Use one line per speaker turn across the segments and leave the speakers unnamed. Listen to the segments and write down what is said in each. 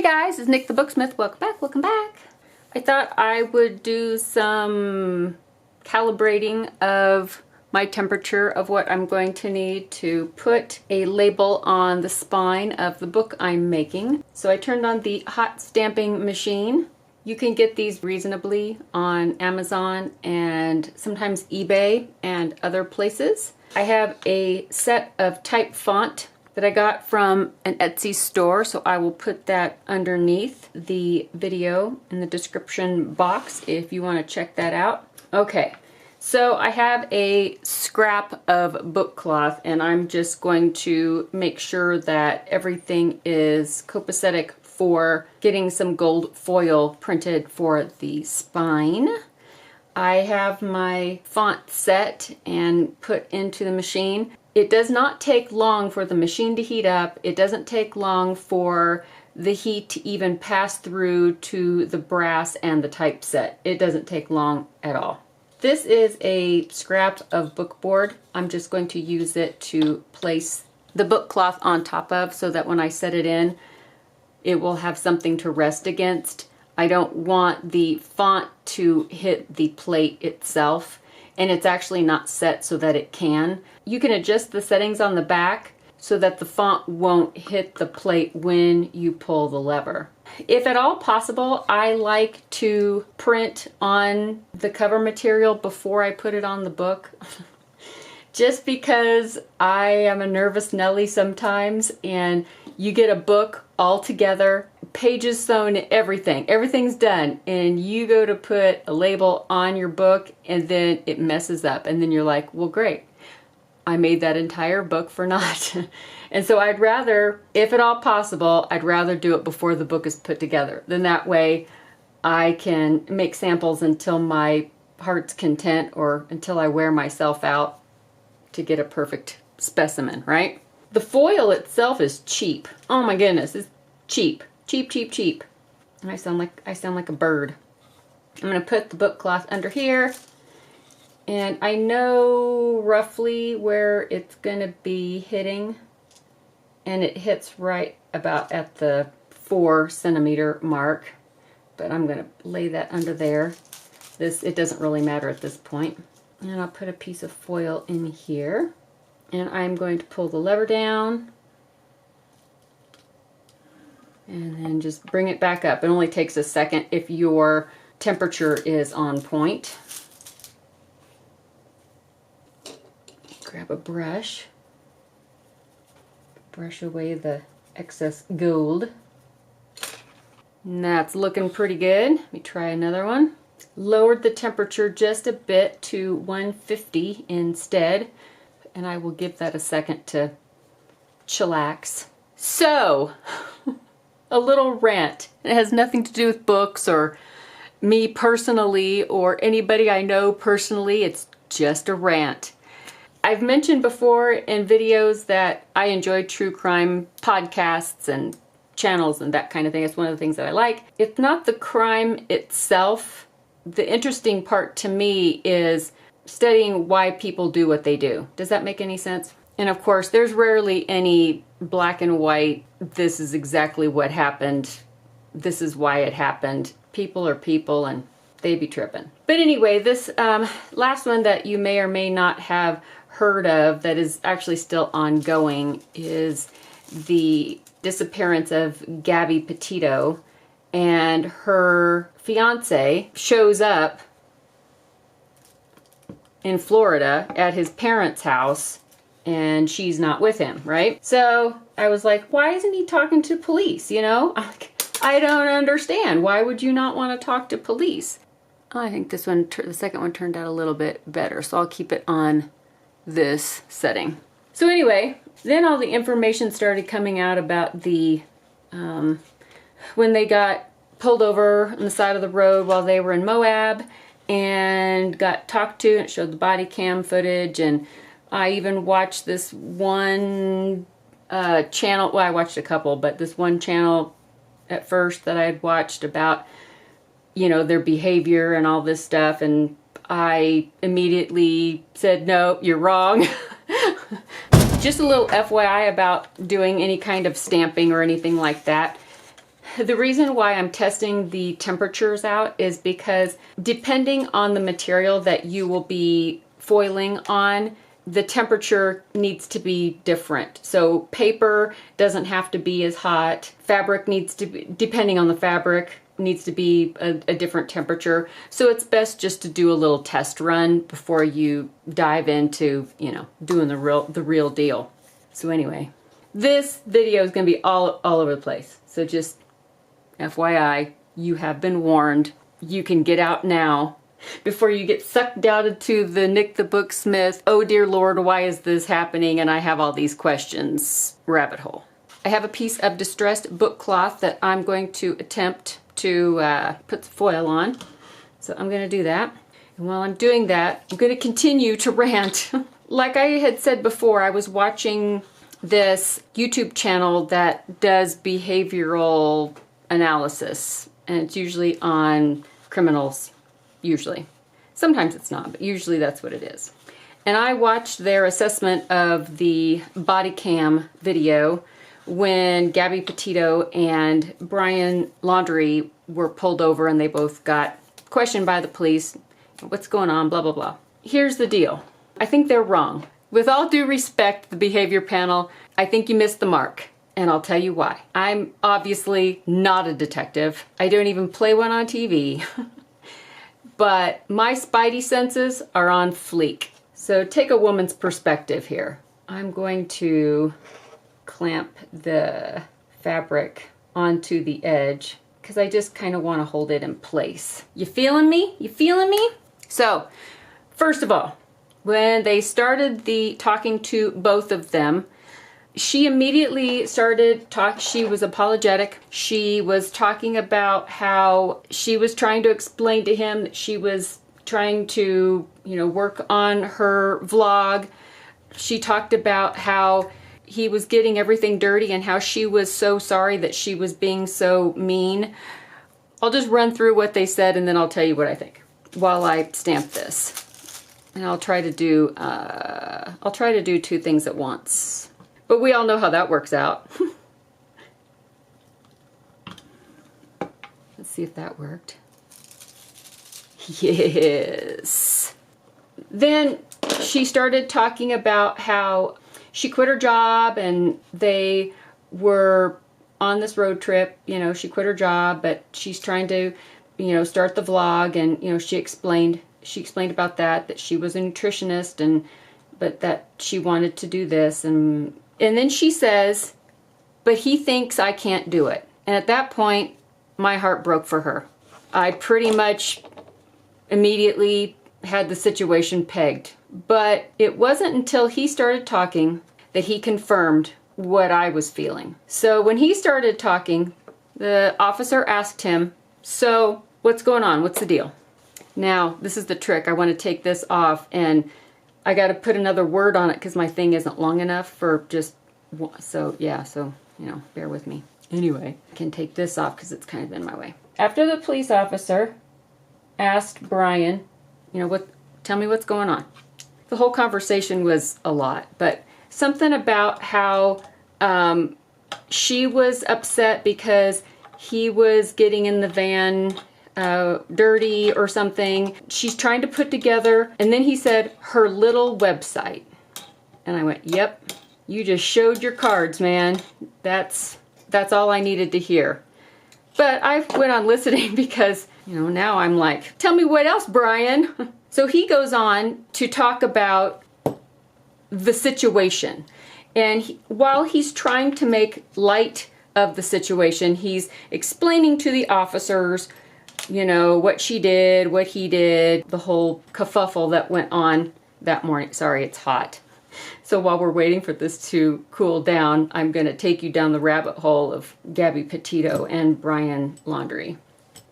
Hey guys, it's Nik the Booksmith. Welcome back, welcome back. I thought I would do some calibrating of my temperature of what I'm going to need to put a label on the spine of the book I'm making. So I turned on the hot stamping machine. You can get these reasonably on Amazon and sometimes eBay and other places. I have a set of type font that I got from an Etsy store, so I will put that underneath the video in the description box if you want to check that out. Okay, so I have a scrap of book cloth and I'm just going to make sure that everything is copacetic for getting some gold foil printed for the spine. I have my font set and put into the machine. It does not take long for the machine to heat up. It doesn't take long for the heat to even pass through to the brass and the typeset. It doesn't take long at all. This is a scrap of bookboard. I'm just going to use it to place the book cloth on top of so that when I set it in, it will have something to rest against. I don't want the font to hit the plate itself, and it's actually not set so that it can. You can adjust the settings on the back so that the font won't hit the plate when you pull the lever. If at all possible, I like to print on the cover material before I put it on the book. Just because I am a nervous Nelly sometimes, and you get a book all together, pages sewn, everything's done, and you go to put a label on your book and then it messes up, and then you're like, well great, I made that entire book for naught. And so I'd rather, if at all possible, I'd rather do it before the book is put together. Then that way I can make samples until my heart's content or until I wear myself out to get a perfect specimen, right? The foil itself is cheap. Oh my goodness, it's cheap. Cheap, cheap, cheap. I sound like a bird. I'm gonna put the book cloth under here, and I know roughly where it's gonna be hitting, and it hits right about at the 4 centimeter mark, but I'm gonna lay that under there. It doesn't really matter at this point. And I'll put a piece of foil in here, and I'm going to pull the lever down and then just bring it back up. It only takes a second if your temperature is on point. Grab a brush, brush away the excess gold. And that's looking pretty good. Let me try another one. Lowered the temperature just a bit to 150 instead, and I will give that a second to chillax. So, a little rant. It has nothing to do with books or me personally or anybody I know personally. It's just a rant. I've mentioned before in videos that I enjoy true crime podcasts and channels and that kind of thing. It's one of the things that I like. It's not the crime itself. The interesting part to me is studying why people do what they do. Does that make any sense? And of course, there's rarely any black and white, this is exactly what happened, this is why it happened. People are people and they be tripping. But anyway, this last one that you may or may not have heard of that is actually still ongoing is the disappearance of Gabby Petito, and her fiance shows up in Florida at his parents' house and she's not with him, right? So I was like, why isn't he talking to police, you know? I don't understand. Why would you not want to talk to police? I think this one, the second one turned out a little bit better, so I'll keep it on this setting. So anyway, then all the information started coming out about the when they got pulled over on the side of the road while they were in Moab and got talked to, and it showed the body cam footage. And I even watched this one channel, well I watched a couple, but this one channel at first that I had watched about, you know, their behavior and all this stuff, and I immediately said, no, you're wrong. Just a little FYI about doing any kind of stamping or anything like that. The reason why I'm testing the temperatures out is because depending on the material that you will be foiling on, the temperature needs to be different. So paper doesn't have to be as hot. Fabric needs to be, depending on the fabric, needs to be a different temperature. So it's best just to do a little test run before you dive into, you know, doing the real deal. So anyway, this video is going to be all over the place. So just FYI, you have been warned. You can get out now before you get sucked down into the Nik the Booksmith, oh dear Lord, why is this happening and I have all these questions rabbit hole. I have a piece of distressed book cloth that I'm going to attempt to put the foil on. So I'm going to do that. And while I'm doing that, I'm going to continue to rant. Like I had said before, I was watching this YouTube channel that does behavioral analysis, and it's usually on criminals. Usually. Sometimes it's not, but usually that's what it is. And I watched their assessment of the body cam video when Gabby Petito and Brian Laundrie were pulled over and they both got questioned by the police. What's going on? Blah, blah, blah. Here's the deal. I think they're wrong. With all due respect, the behavior panel, I think you missed the mark. And I'll tell you why. I'm obviously not a detective. I don't even play one on TV. But my spidey senses are on fleek. So take a woman's perspective here. I'm going to clamp the fabric onto the edge because I just kind of want to hold it in place. You feeling me? You feeling me? So, first of all, when they started talking to both of them, she immediately started she was apologetic. She was talking about how she was trying to explain to him that she was trying to, you know, work on her vlog. She talked about how he was getting everything dirty and how she was so sorry that she was being so mean. I'll just run through what they said and then I'll tell you what I think while I stamp this. And I'll try to do two things at once. But we all know how that works out. Let's see if that worked. Yes. Then she started talking about how she quit her job and they were on this road trip. You know, she quit her job, but she's trying to, you know, start the vlog. And, you know, she explained about that she was a nutritionist but that she wanted to do this. And then she says, but he thinks I can't do it. And at that point, my heart broke for her. I pretty much immediately had the situation pegged. But it wasn't until he started talking that he confirmed what I was feeling. So when he started talking, the officer asked him, so what's going on? What's the deal? Now, this is the trick. I want to take this off and I got to put another word on it because my thing isn't long enough for just, so yeah, so, you know, bear with me. Anyway, I can take this off because it's kind of in my way. After the police officer asked Brian, you know, tell me what's going on. The whole conversation was a lot, but something about how she was upset because he was getting in the van dirty or something. She's trying to put together, and then he said her little website. And I went, yep, you just showed your cards, man. That's all I needed to hear. But I went on listening because, you know, now I'm like, tell me what else, Brian. So he goes on to talk about the situation. And while he's trying to make light of the situation, he's explaining to the officers, you know, what she did, what he did, the whole kerfuffle that went on that morning. Sorry, it's hot. So while we're waiting for this to cool down, I'm going to take you down the rabbit hole of Gabby Petito and Brian Laundrie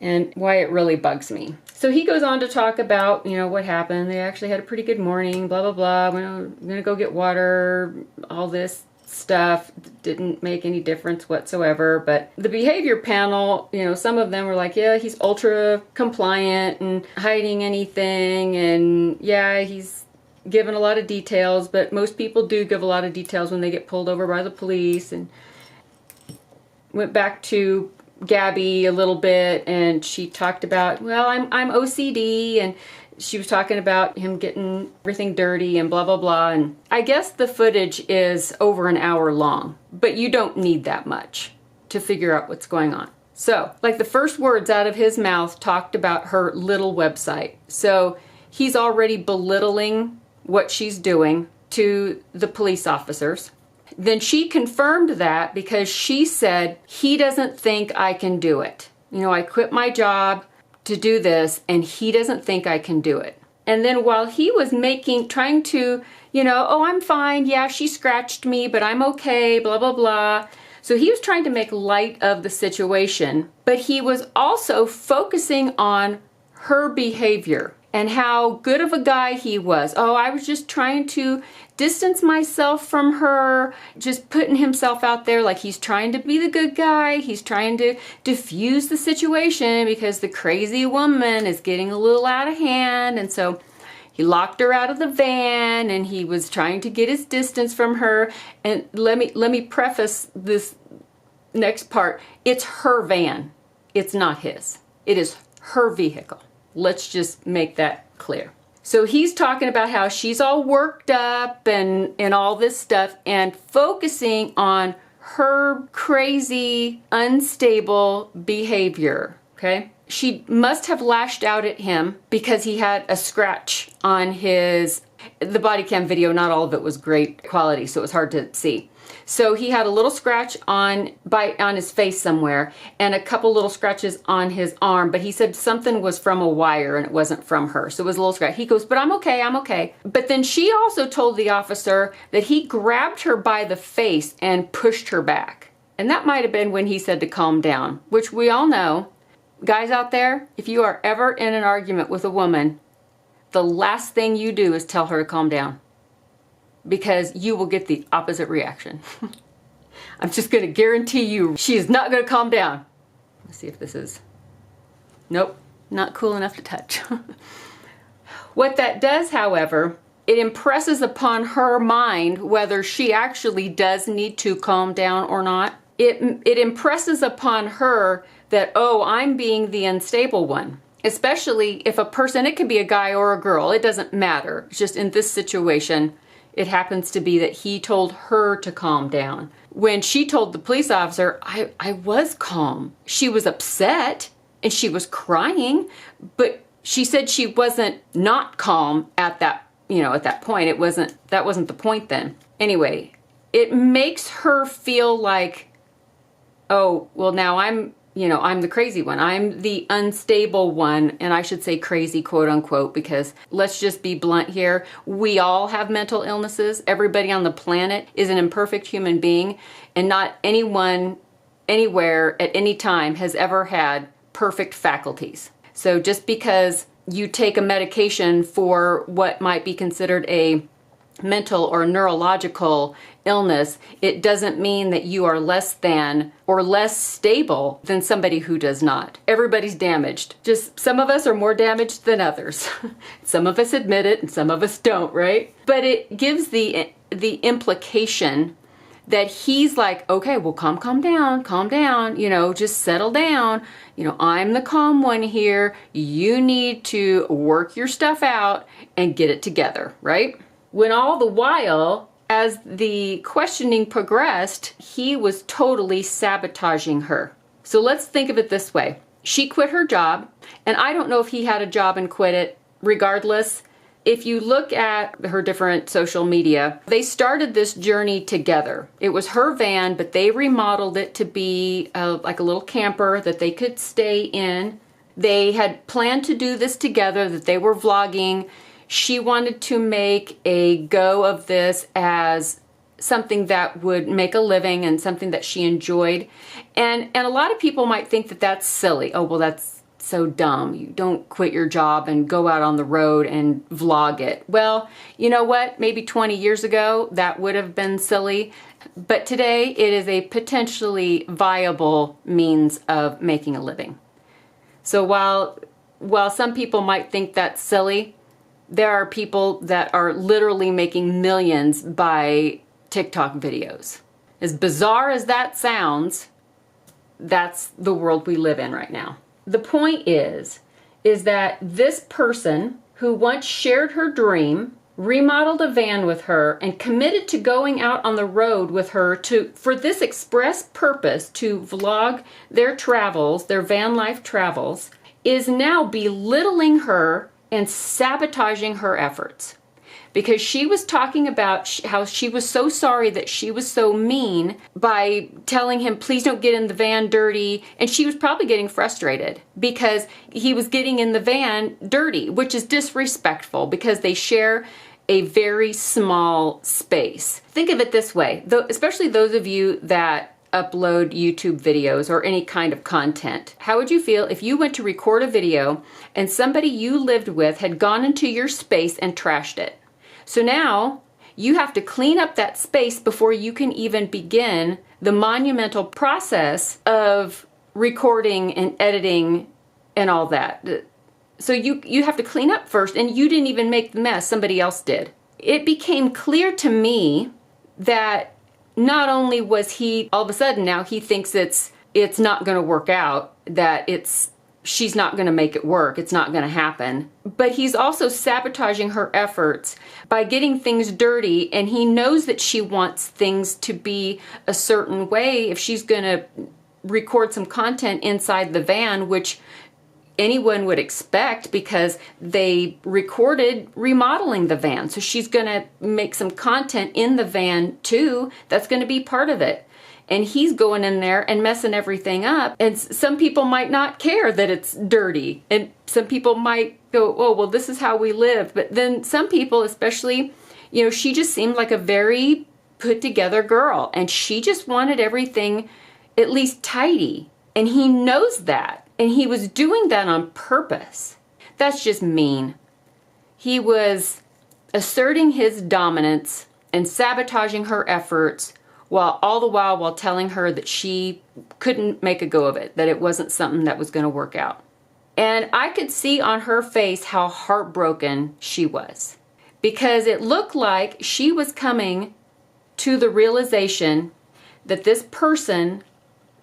and why it really bugs me. So he goes on to talk about, you know, what happened. They actually had a pretty good morning, blah, blah, blah. We're going to go get water, all this stuff. Didn't make any difference whatsoever. But the behavior panel, you know, some of them were like, yeah, he's ultra compliant and hiding anything. And yeah, he's given a lot of details, but most people do give a lot of details when they get pulled over by the police. And went back to Gabby a little bit, and she talked about, well, I'm OCD, and she was talking about him getting everything dirty and blah, blah, blah. And I guess the footage is over an hour long, but you don't need that much to figure out what's going on. So, like, the first words out of his mouth talked about her little website. So he's already belittling what she's doing to the police officers. Then she confirmed that because she said, he doesn't think I can do it. You know, I quit my job to do this, and he doesn't think I can do it. And then while he was trying to, you know, oh, I'm fine. Yeah, she scratched me, but I'm okay, blah, blah, blah. So he was trying to make light of the situation, but he was also focusing on her behavior and how good of a guy he was. Oh, I was just trying to distance myself from her, just putting himself out there like he's trying to be the good guy. He's trying to diffuse the situation because the crazy woman is getting a little out of hand. And so he locked her out of the van, and he was trying to get his distance from her. And let me preface this next part. It's her van. It's not his. It is her vehicle. Let's just make that clear. So he's talking about how she's all worked up and all this stuff, and focusing on her crazy, unstable behavior, okay? She must have lashed out at him because he had a scratch on the body cam video. Not all of it was great quality, so it was hard to see. So he had a little scratch on his face somewhere, and a couple little scratches on his arm, but he said something was from a wire and it wasn't from her. So it was a little scratch. He goes, but I'm okay, I'm okay. But then she also told the officer that he grabbed her by the face and pushed her back. And that might have been when he said to calm down, which we all know. Guys out there, if you are ever in an argument with a woman, the last thing you do is tell her to calm down, because you will get the opposite reaction. I'm just going to guarantee you she is not going to calm down. Let's see if this is... Nope, not cool enough to touch. What that does, however, it impresses upon her mind whether she actually does need to calm down or not. It impresses upon her that, oh, I'm being the unstable one. Especially if a person, it could be a guy or a girl, it doesn't matter. It's just in this situation, it happens to be that he told her to calm down. When she told the police officer, I was calm. She was upset and she was crying, but she said she wasn't not calm at that, at that point. That wasn't the point then. Anyway, it makes her feel like, oh, well, now I'm the crazy one. I'm the unstable one, and I should say crazy, quote unquote, because let's just be blunt here. We all have mental illnesses. Everybody on the planet is an imperfect human being, and not anyone, anywhere, at any time has ever had perfect faculties. So just because you take a medication for what might be considered a mental or neurological illness, it doesn't mean that you are less than or less stable than somebody who does not. Everybody's damaged. Just some of us are more damaged than others. Some of us admit it and some of us don't, right? But it gives the implication that he's like, okay, well, calm down, just settle down. I'm the calm one here. You need to work your stuff out and get it together, right? When all the while, as the questioning progressed, he was totally sabotaging her. So let's think of it this way. She quit her job, and I don't know if he had a job and quit it. Regardless, if you look at her different social media, they started this journey together. It was her van, but they remodeled it to be like a little camper that they could stay in. They had planned to do this together, that they were vlogging. She wanted to make a go of this as something that would make a living and something that she enjoyed. And a lot of people might think that that's silly. Oh, well, that's so dumb. You don't quit your job and go out on the road and vlog it. Well, you know what? Maybe 20 years ago, that would have been silly. But today, it is a potentially viable means of making a living. So while some people might think that's silly, there are people that are literally making millions by TikTok videos. As bizarre as that sounds, that's the world we live in right now. The point is that this person who once shared her dream, remodeled a van with her, and committed to going out on the road with her for this express purpose, to vlog their travels, their van life travels, is now belittling her and sabotaging her efforts. Because she was talking about how she was so sorry that she was so mean by telling him, please don't get in the van dirty. And she was probably getting frustrated because he was getting in the van dirty, which is disrespectful because they share a very small space. Think of it this way, especially those of you that upload YouTube videos or any kind of content. How would you feel if you went to record a video and somebody you lived with had gone into your space and trashed it? So now you have to clean up that space before you can even begin the monumental process of recording and editing and all that. So you have to clean up first, and you didn't even make the mess, somebody else did. It became clear to me that not only was he, all of a sudden now he thinks it's not going to work out, that she's not going to make it work, it's not going to happen, but he's also sabotaging her efforts by getting things dirty, and he knows that she wants things to be a certain way if she's going to record some content inside the van, which anyone would expect because they recorded remodeling the van. So she's going to make some content in the van too. That's going to be part of it. And he's going in there and messing everything up. And some people might not care that it's dirty. And some people might go, oh, well, this is how we live. But then some people, especially, she just seemed like a very put together girl. And she just wanted everything at least tidy. And he knows that. And he was doing that on purpose. That's just mean. He was asserting his dominance and sabotaging her efforts while telling her that she couldn't make a go of it, that it wasn't something that was going to work out. And I could see on her face how heartbroken she was, because it looked like she was coming to the realization that this person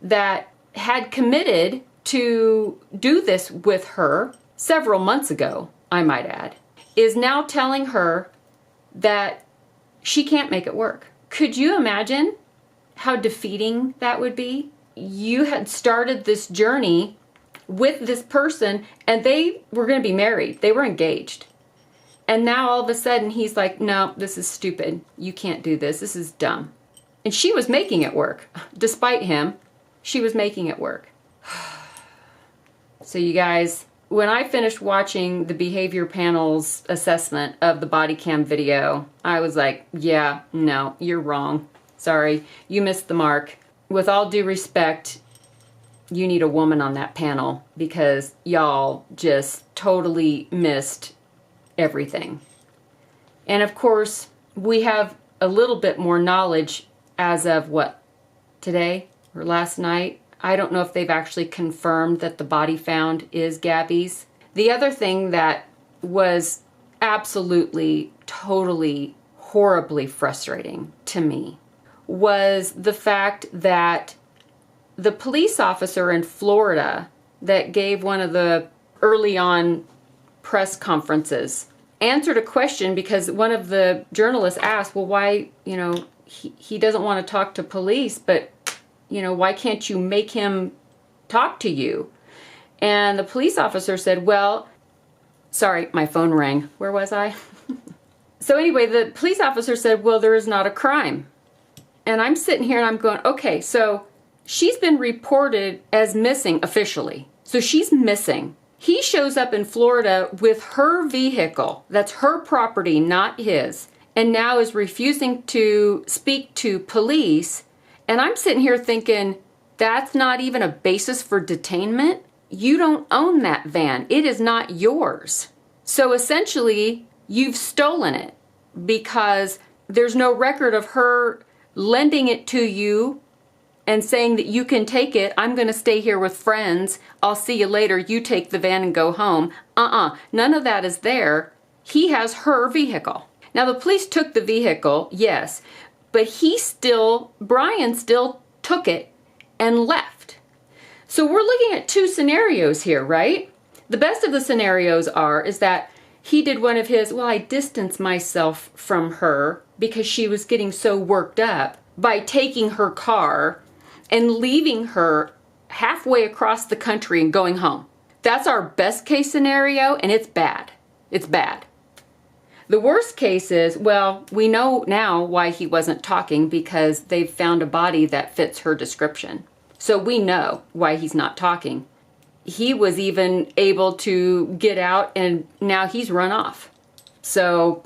that had committed to do this with her several months ago, I might add, is now telling her that she can't make it work. Could you imagine how defeating that would be? You had started this journey with this person and they were going to be married. They were engaged. And now all of a sudden he's like, no, this is stupid. You can't do this. This is dumb. And she was making it work. Despite him, she was making it work. So you guys, when I finished watching the behavior panel's assessment of the body cam video, I was like, yeah, no, you're wrong. Sorry, you missed the mark. With all due respect, you need a woman on that panel because y'all just totally missed everything. And of course, we have a little bit more knowledge as of today or last night? I don't know if they've actually confirmed that the body found is Gabby's. The other thing that was absolutely, totally, horribly frustrating to me was the fact that the police officer in Florida that gave one of the early on press conferences answered a question because one of the journalists asked, well, why, he doesn't want to talk to police, but why can't you make him talk to you? And the police officer said, well, sorry, my phone rang. Where was I? So anyway, the police officer said, well, there is not a crime. And I'm sitting here and I'm going, okay, so she's been reported as missing officially. So she's missing. He shows up in Florida with her vehicle. That's her property, not his. And now is refusing to speak to police. And I'm sitting here thinking, that's not even a basis for detainment. You don't own that van. It is not yours. So essentially, you've stolen it because there's no record of her lending it to you and saying that you can take it. I'm going to stay here with friends. I'll see you later. You take the van and go home. None of that is there. He has her vehicle. Now, the police took the vehicle, yes, but Brian still took it and left. So we're looking at two scenarios here, right? The best of the scenarios is that he did one of his, well, I distanced myself from her because she was getting so worked up by taking her car and leaving her halfway across the country and going home. That's our best case scenario, and it's bad. It's bad. The worst case is, well, we know now why he wasn't talking, because they've found a body that fits her description. So we know why he's not talking. He was even able to get out, and now he's run off. So,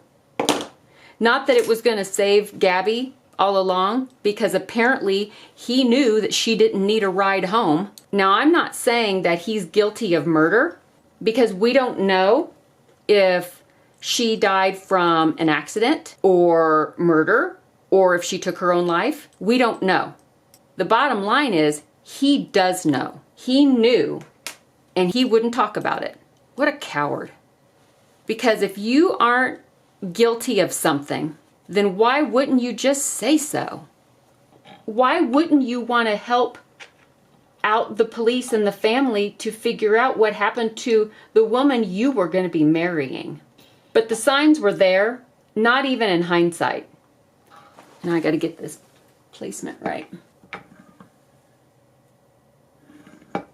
not that it was going to save Gabby all along, because apparently he knew that she didn't need a ride home. Now, I'm not saying that he's guilty of murder, because we don't know if she died from an accident or murder, or if she took her own life. We don't know. The bottom line is, he does know. He knew, and he wouldn't talk about it. What a coward. Because if you aren't guilty of something, then why wouldn't you just say so? Why wouldn't you want to help out the police and the family to figure out what happened to the woman you were going to be marrying? But the signs were there, not even in hindsight. Now I got to get this placement right.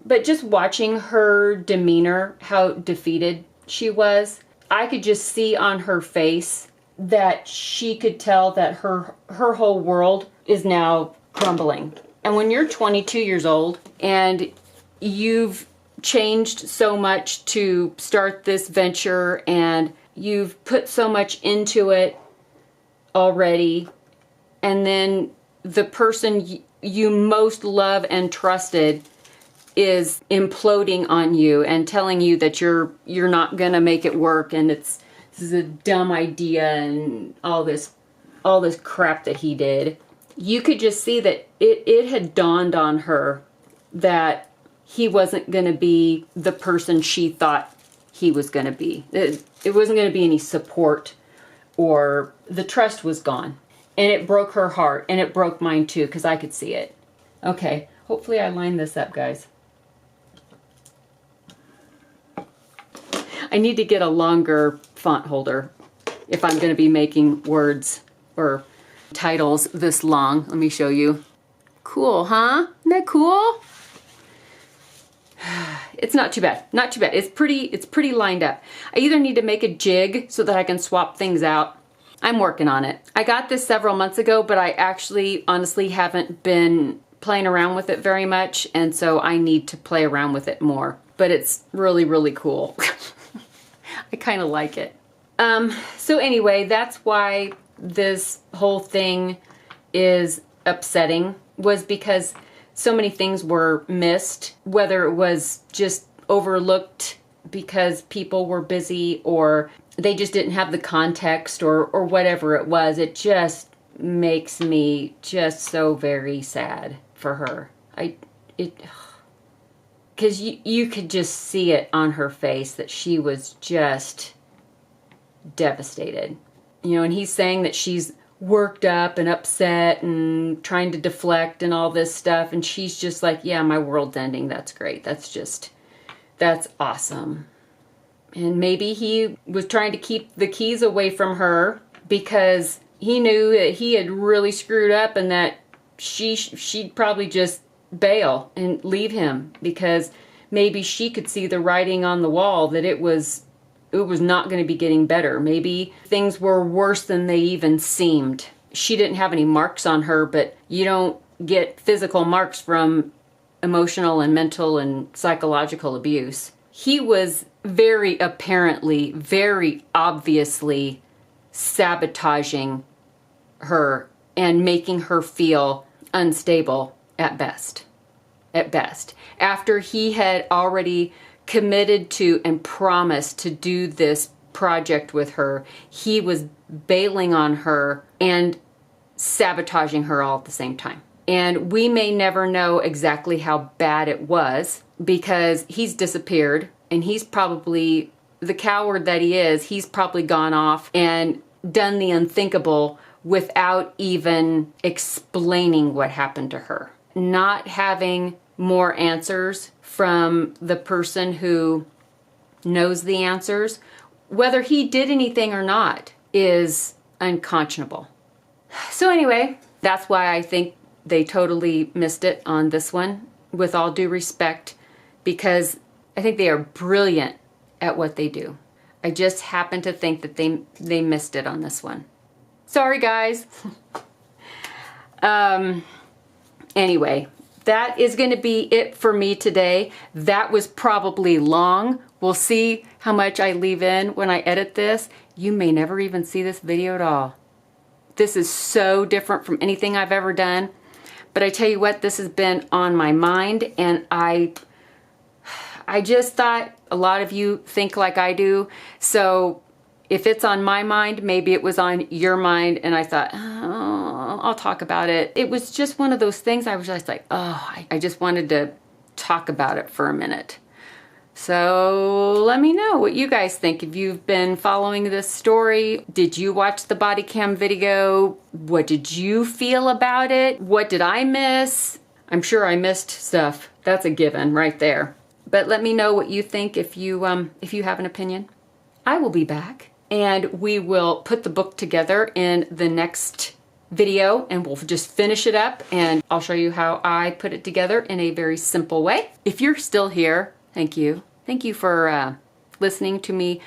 But just watching her demeanor, how defeated she was, I could just see on her face that she could tell that her whole world is now crumbling. And when you're 22 years old and you've changed so much to start this venture and you've put so much into it already, and then the person you most love and trusted is imploding on you and telling you that you're not gonna make it work, and this is a dumb idea and all this crap that he did. You could just see that it had dawned on her that he wasn't gonna be the person she thought he was gonna be. It wasn't gonna be any support, or the trust was gone. And it broke her heart, and it broke mine too, because I could see it. Okay, hopefully I lined this up, guys. I need to get a longer font holder if I'm going to be making words or titles this long. Let me show you. Cool, huh? Isn't that cool? It's not too bad. Not too bad. It's pretty lined up. I either need to make a jig so that I can swap things out. I'm working on it. I got this several months ago, but I actually honestly haven't been playing around with it very much, and so I need to play around with it more. But it's really, really cool. I kind of like it. So anyway, that's why this whole thing is upsetting, was because so many things were missed, whether it was just overlooked because people were busy, or they just didn't have the context, or whatever it was. It just makes me just so very sad for her. Because you could just see it on her face that she was just devastated. You know, and he's saying that she's worked up and upset and trying to deflect and all this stuff. And she's just like, yeah, my world's ending. That's great. That's awesome. And maybe he was trying to keep the keys away from her because he knew that he had really screwed up, and that she'd probably just bail and leave him, because maybe she could see the writing on the wall that it was not going to be getting better. Maybe things were worse than they even seemed. She didn't have any marks on her, but you don't get physical marks from emotional and mental and psychological abuse. He was very apparently, very obviously sabotaging her and making her feel unstable at best. After he had already committed to and promised to do this project with her, he was bailing on her and sabotaging her all at the same time. And we may never know exactly how bad it was, because he's disappeared, and he's probably, the coward that he is, he's probably gone off and done the unthinkable without even explaining what happened to her. Not having more answers from the person who knows the answers. Whether he did anything or not is unconscionable. So anyway, that's why I think they totally missed it on this one, with all due respect, because I think they are brilliant at what they do. I just happen to think that they missed it on this one. Sorry, guys. Anyway, that is going to be it for me today. That was probably long. We'll see how much I leave in when I edit this. You may never even see this video at all. This is so different from anything I've ever done. But I tell you what, this has been on my mind, and I just thought a lot of you think like I do. So if it's on my mind, maybe it was on your mind, and I thought, oh, I'll talk about it. It was just one of those things I was just like, oh, I just wanted to talk about it for a minute. So let me know what you guys think. If you've been following this story, did you watch the body cam video? What did you feel about it? What did I miss? I'm sure I missed stuff. That's a given right there. But let me know what you think if you have an opinion. I will be back, and we will put the book together in the next video, and we'll just finish it up, and I'll show you how I put it together in a very simple way. If you're still here, thank you. Thank you for listening to me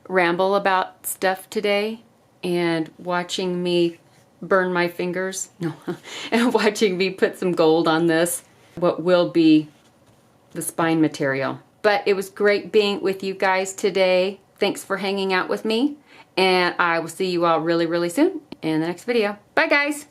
ramble about stuff today and watching me burn my fingers. No, and watching me put some gold on this, what will be the spine material. But it was great being with you guys today. Thanks for hanging out with me, and I will see you all really, really soon in the next video. Bye, guys.